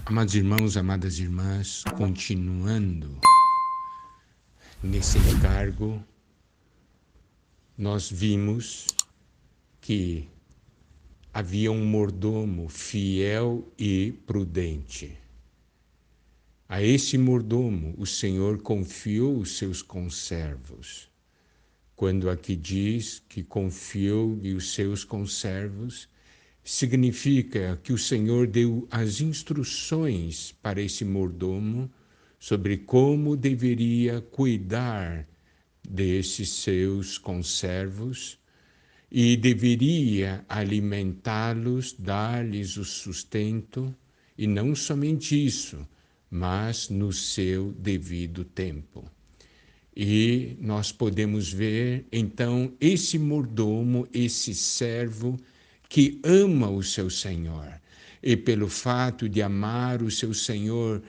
Amados irmãos, amadas irmãs, continuando nesse encargo, nós vimos que havia um mordomo fiel e prudente. A esse mordomo o Senhor confiou os seus conservos. Quando aqui diz que confiou-lhe os seus conservos, significa que o Senhor deu as instruções para esse mordomo sobre como deveria cuidar desses seus conservos e deveria alimentá-los, dar-lhes o sustento, e não somente isso, mas no seu devido tempo. E nós podemos ver, então, esse mordomo, esse servo que ama o seu Senhor. E pelo fato de amar o seu Senhor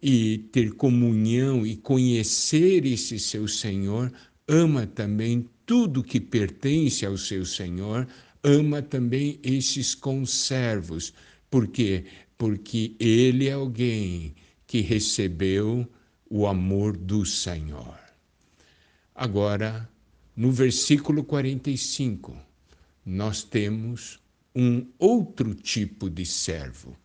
e ter comunhão e conhecer esse seu Senhor, ama também tudo que pertence ao seu Senhor, ama também esses conservos. Por quê? Porque ele é alguém que recebeu o amor do Senhor. Agora, no versículo 45, nós temos um outro tipo de servo.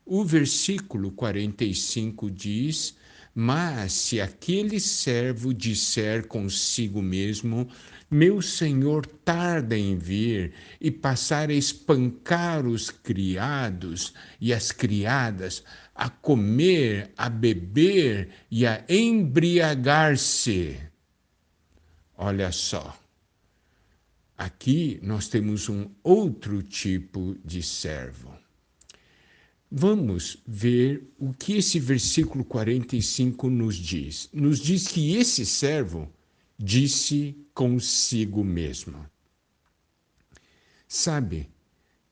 O versículo 45 diz: mas se aquele servo disser consigo mesmo, meu senhor tarda em vir, e passar a espancar os criados e as criadas, a comer, a beber e a embriagar-se. Olha só. Aqui nós temos um outro tipo de servo. Vamos ver o que esse versículo 45 nos diz. Nos diz que esse servo disse consigo mesmo. Sabe,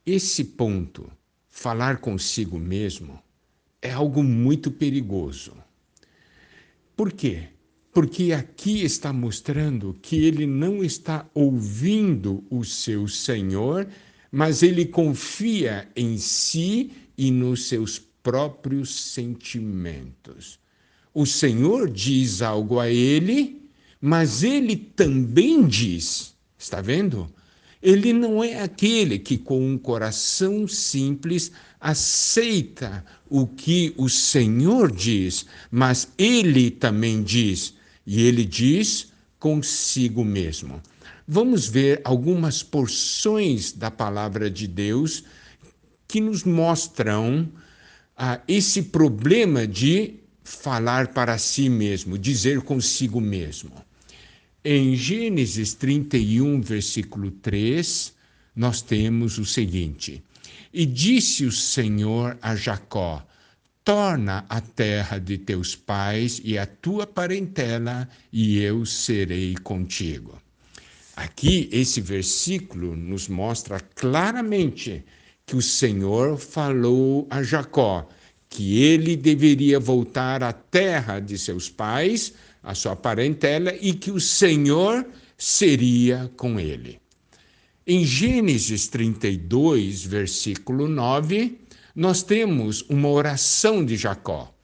esse ponto, falar consigo mesmo, é algo muito perigoso. Por quê? Porque aqui está mostrando que ele não está ouvindo o seu Senhor, mas ele confia em si e nos seus próprios sentimentos. O Senhor diz algo a ele, mas ele também diz. Está vendo? Ele não é aquele que, com um coração simples, aceita o que o Senhor diz, mas ele também diz. E ele diz consigo mesmo. Vamos ver algumas porções da palavra de Deus que nos mostram esse problema de falar para si mesmo, dizer consigo mesmo. Em Gênesis 31, versículo 3, nós temos o seguinte: e disse o Senhor a Jacó: torna a terra de teus pais e a tua parentela, e eu serei contigo. Aqui, esse versículo nos mostra claramente que o Senhor falou a Jacó que ele deveria voltar à terra de seus pais, a sua parentela, e que o Senhor seria com ele. Em Gênesis 32, versículo 9, nós temos uma oração de Jacó.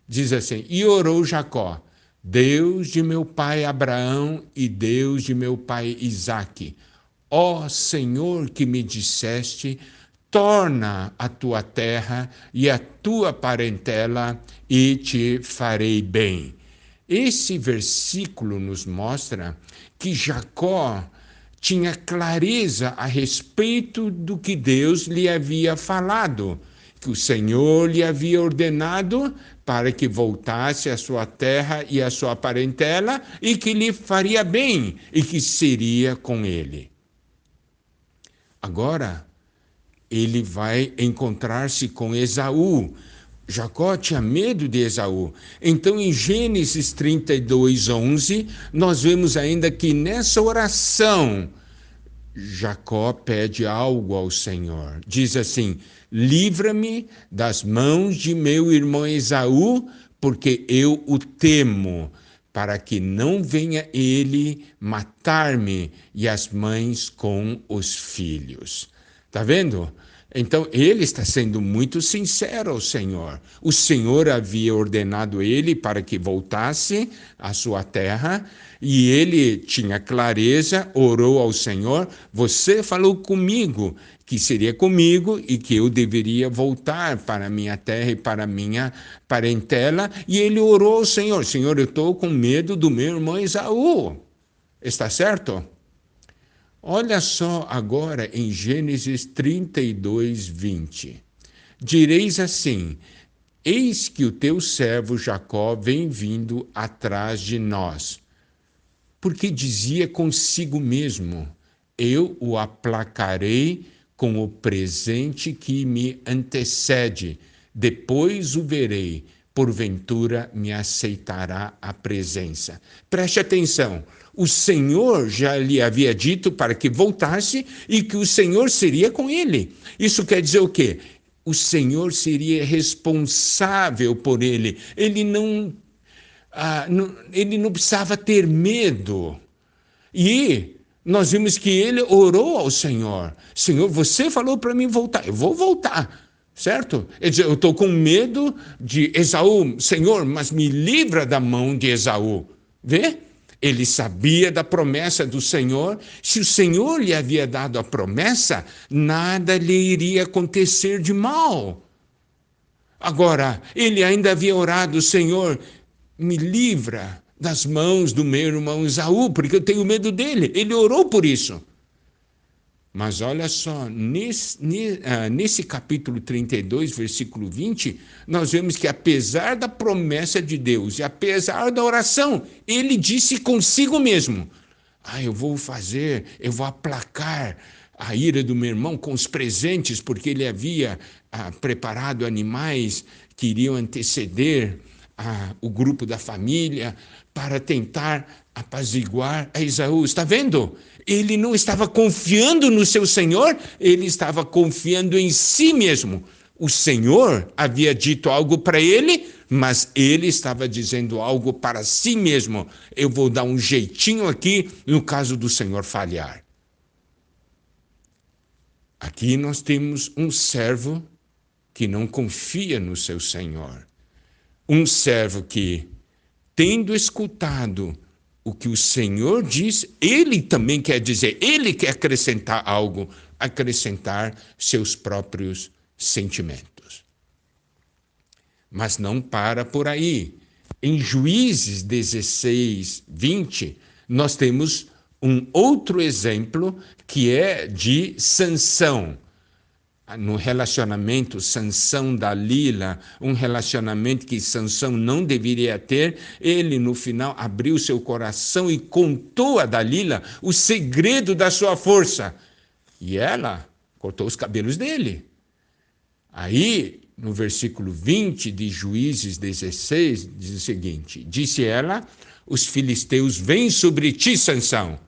Diz assim: e orou Jacó: Deus de meu pai Abraão e Deus de meu pai Isaque, ó Senhor que me disseste, torna a tua terra e a tua parentela e te farei bem. Esse versículo nos mostra que Jacó tinha clareza a respeito do que Deus lhe havia falado, que o Senhor lhe havia ordenado para que voltasse à sua terra e à sua parentela e que lhe faria bem e que seria com ele. Agora, ele vai encontrar-se com Esaú. Jacó tinha medo de Esaú. Então, em Gênesis 32, 11, nós vemos ainda que nessa oração, Jacó pede algo ao Senhor. Diz assim: livra-me das mãos de meu irmão Esaú, porque eu o temo, para que não venha ele matar-me e as mães com os filhos. Está vendo? Então, ele está sendo muito sincero ao Senhor. O Senhor havia ordenado ele para que voltasse à sua terra, e ele tinha clareza, orou ao Senhor: você falou comigo que seria comigo e que eu deveria voltar para a minha terra e para a minha parentela. E ele orou ao Senhor: Senhor, eu estou com medo do meu irmão Esaú. Está certo? Olha só agora em Gênesis 32, 20. Direis assim: eis que o teu servo Jacó vem vindo atrás de nós. Porque dizia consigo mesmo: eu o aplacarei com o presente que me antecede, depois o verei, porventura me aceitará a presença. Preste atenção. O Senhor já lhe havia dito para que voltasse e que o Senhor seria com ele. Isso quer dizer o quê? O Senhor seria responsável por ele. Ele não precisava ter medo. E nós vimos que ele orou ao Senhor: Senhor, você falou para mim voltar, eu vou voltar. Certo? Ele diz: eu estou com medo de Esaú, Senhor, mas me livra da mão de Esaú. Vê? Ele sabia da promessa do Senhor. Se o Senhor lhe havia dado a promessa, nada lhe iria acontecer de mal. Agora, ele ainda havia orado: Senhor, me livra das mãos do meu irmão Esaú, porque eu tenho medo dele. Ele orou por isso. Mas olha só, nesse capítulo 32, versículo 20, nós vemos que apesar da promessa de Deus e apesar da oração, ele disse consigo mesmo: eu vou aplacar a ira do meu irmão com os presentes, porque ele havia preparado animais que iriam anteceder o grupo da família para tentar apaziguar a Esaú. Está vendo? Ele não estava confiando no seu Senhor, ele estava confiando em si mesmo. O Senhor havia dito algo para ele, mas ele estava dizendo algo para si mesmo: eu vou dar um jeitinho aqui no caso do Senhor falhar. Aqui nós temos um servo que não confia no seu Senhor. Um servo que, tendo escutado o que o Senhor diz, ele também quer dizer, ele quer acrescentar algo, acrescentar seus próprios sentimentos. Mas não para por aí. Em Juízes 16, 20, nós temos um outro exemplo que é de Sansão. No relacionamento Sansão-Dalila, um relacionamento que Sansão não deveria ter, ele no final abriu seu coração e contou a Dalila o segredo da sua força. E ela cortou os cabelos dele. Aí, no versículo 20 de Juízes 16, diz o seguinte: disse ela: os filisteus vêm sobre ti, Sansão.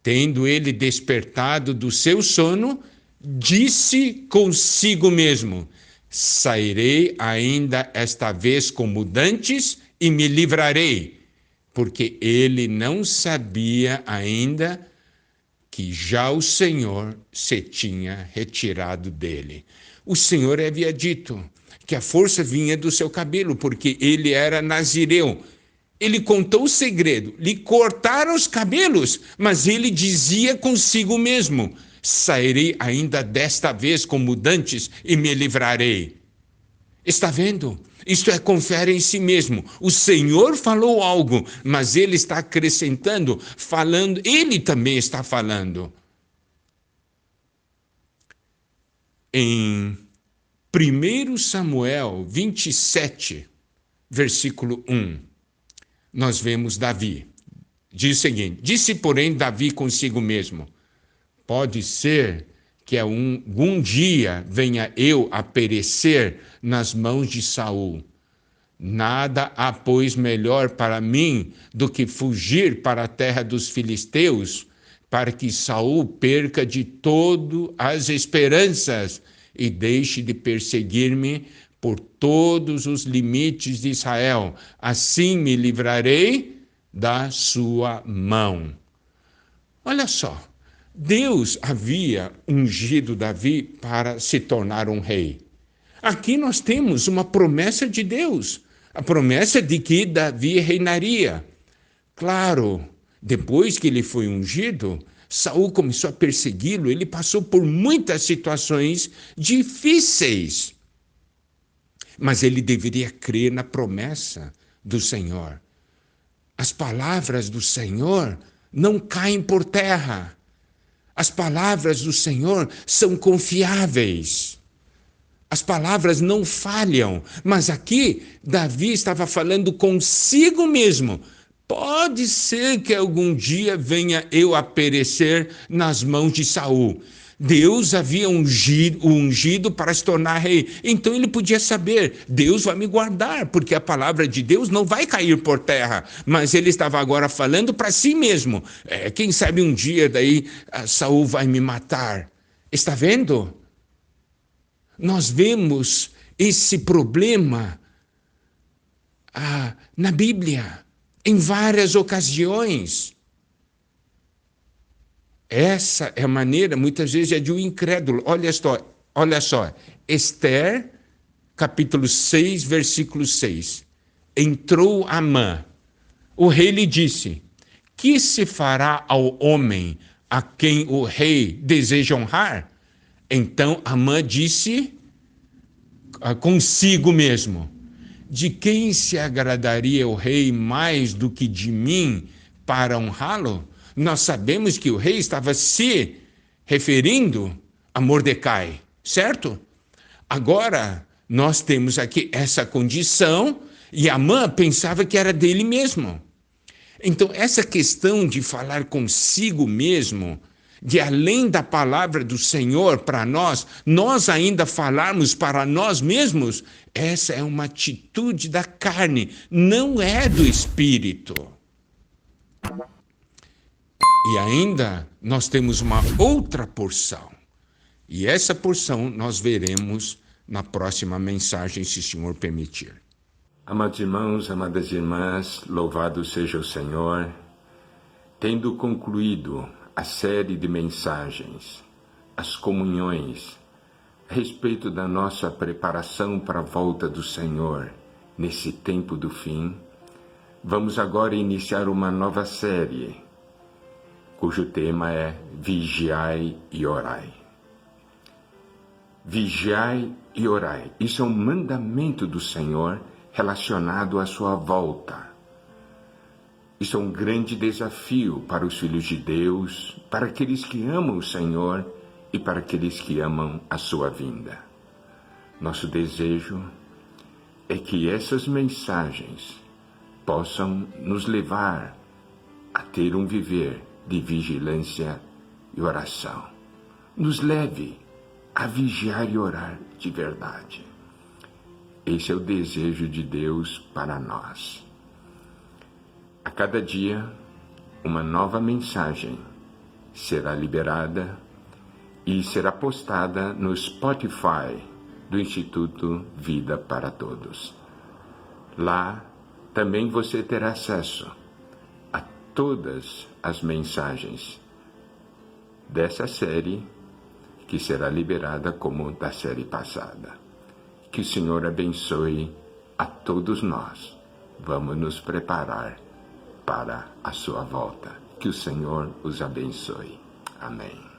Tendo ele despertado do seu sono, disse consigo mesmo: sairei ainda esta vez como dantes e me livrarei, porque ele não sabia ainda que já o Senhor se tinha retirado dele. O Senhor havia dito que a força vinha do seu cabelo, porque ele era nazireu. Ele contou o segredo, lhe cortaram os cabelos, mas ele dizia consigo mesmo: sairei ainda desta vez como dantes e me livrarei. Está vendo? Isto é confiar em si mesmo. O Senhor falou algo, mas ele está acrescentando, falando, ele também está falando. Em 1 Samuel 27, versículo 1, nós vemos Davi. Diz o seguinte: disse, porém, Davi consigo mesmo: pode ser que algum dia venha eu a perecer nas mãos de Saul. Nada há, pois, melhor para mim do que fugir para a terra dos filisteus, para que Saul perca de todo as esperanças e deixe de perseguir-me por todos os limites de Israel. Assim me livrarei da sua mão. Olha só, Deus havia ungido Davi para se tornar um rei. Aqui nós temos uma promessa de Deus, a promessa de que Davi reinaria. Claro, depois que ele foi ungido, Saul começou a persegui-lo, ele passou por muitas situações difíceis. Mas ele deveria crer na promessa do Senhor. As palavras do Senhor não caem por terra. As palavras do Senhor são confiáveis. As palavras não falham. Mas aqui, Davi estava falando consigo mesmo. Pode ser que algum dia venha eu a perecer nas mãos de Saul. Deus havia ungido para se tornar rei. Então ele podia saber, Deus vai me guardar, porque a palavra de Deus não vai cair por terra. Mas ele estava agora falando para si mesmo. Quem sabe um dia daí Saul vai me matar. Está vendo? Nós vemos esse problema na Bíblia, em várias ocasiões. Essa é a maneira, muitas vezes, é de um incrédulo. Olha só. Esther, capítulo 6, versículo 6. Entrou Amã. O rei lhe disse: que se fará ao homem a quem o rei deseja honrar? Então Amã disse consigo mesmo: de quem se agradaria o rei mais do que de mim para honrá-lo? Nós sabemos que o rei estava se referindo a Mordecai, certo? Agora, nós temos aqui essa condição e Amã pensava que era dele mesmo. Então, essa questão de falar consigo mesmo, de além da palavra do Senhor para nós ainda falarmos para nós mesmos, essa é uma atitude da carne, não é do Espírito. E ainda nós temos uma outra porção. E essa porção nós veremos na próxima mensagem, se o Senhor permitir. Amados irmãos, amadas irmãs, louvado seja o Senhor. Tendo concluído a série de mensagens, as comunhões, a respeito da nossa preparação para a volta do Senhor nesse tempo do fim, vamos agora iniciar uma nova série, cujo tema é Vigiai e Orai. Vigiai e orai. Isso é um mandamento do Senhor relacionado à sua volta. Isso é um grande desafio para os filhos de Deus, para aqueles que amam o Senhor e para aqueles que amam a sua vinda. Nosso desejo é que essas mensagens possam nos levar a ter um viver de vigilância e oração. Nos leve a vigiar e orar de verdade. Esse é o desejo de Deus para nós. A cada dia, uma nova mensagem será liberada e será postada no Spotify do Instituto Vida para Todos. Lá também você terá acesso a todas as mensagens dessa série, que será liberada como da série passada. Que o Senhor abençoe a todos nós. Vamos nos preparar para a sua volta. Que o Senhor os abençoe. Amém.